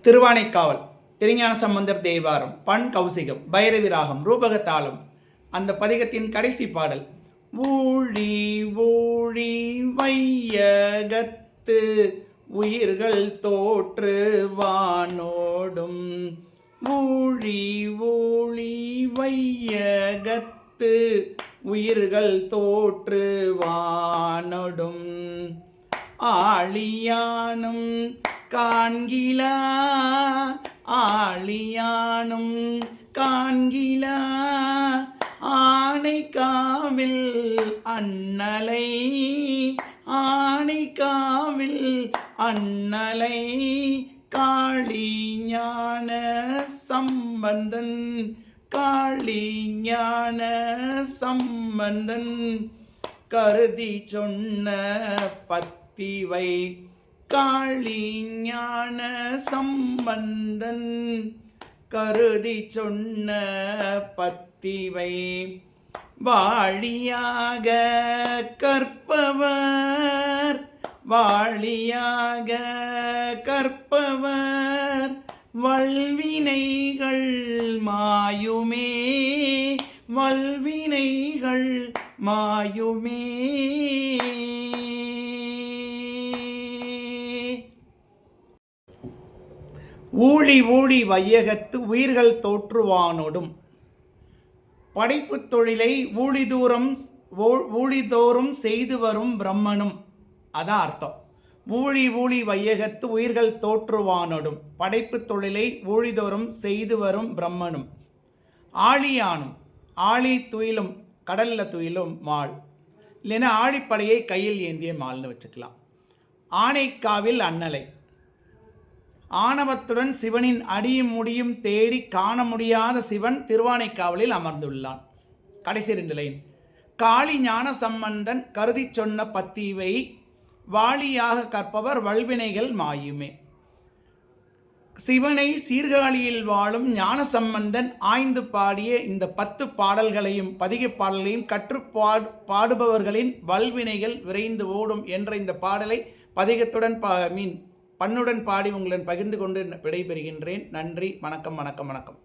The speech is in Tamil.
திருவானைக்காவல், திருஞான சம்பந்தர் தேவாரம், பண் கௌசிகம், பைரவி ராகம், ரூபகத்தாளம். அந்த பதிகத்தின் கடைசி பாடல். ஊழி ஊழி வையகத்து உயிர்கள் தோற்று வானோடும். ஊழி ஊழி வையகத்து உயிர்கள் தோற்று வானோடும். ஆழியானும் காண்கிலா ஆழியானும் காண்கிலா ஆனைக்காவில் அண்ணலை ஆனைக்காவில் அண்ணலை காளிஞான சம்பந்தன் காளிஞான சம்பந்தன் கருதி சொன்ன பத்திவை காளிஞான சம்பந்தன் கருதி சொன்ன பத்திவை வாழியாக கற்பவர் வாழியாக கற்பவர் வல்வினைகள் மாயுமே வல்வினைகள் மாயுமே. ஊழி ஊழி வையகத்து உயிர்கள் தோற்றுவானோடும். படைப்புத் தொழிலை ஊழிதோறும் செய்து வரும் பிரம்மனும். அதான் அர்த்தம். ஊழி ஊழி வையகத்து உயிர்கள் தோற்றுவானோடும். படைப்புத் தொழிலை ஊழிதோறும் செய்து வரும் பிரம்மனும். ஆழியானும், ஆழி துயிலும், கடல்ல துயிலும் மால், இல்லைன்னா ஆழிப்படையை கையில் ஏந்திய மால்னு வச்சுக்கலாம். ஆனைக்காவில் அண்ணலை, ஆணவத்துடன் சிவனின் அடியும் முடியும் தேடி காண முடியாத சிவன் திருவானைக்காவலில் அமர்ந்துள்ளான். கடைசி 2 லைன். காளி ஞான சம்பந்தன் கருதி சொன்ன பத்திவை வாளியாக கற்பவர் வல்வினைகள் மாயுமே. சிவனை சீர்காழியில் வாழும் ஞான சம்பந்தன் ஆய்ந்து பாடிய இந்த 10 பாடல்களையும் பதிக பாடல்களையும் பாடுபவர்களின் வல்வினைகள் விரைந்து ஓடும் என்ற இந்த பாடலை பதிகத்துடன் பண்ணுடன் பாடி உங்களுடன் பகிர்ந்து கொண்டு விடைபெறுகின்றேன். நன்றி. வணக்கம் வணக்கம் வணக்கம்.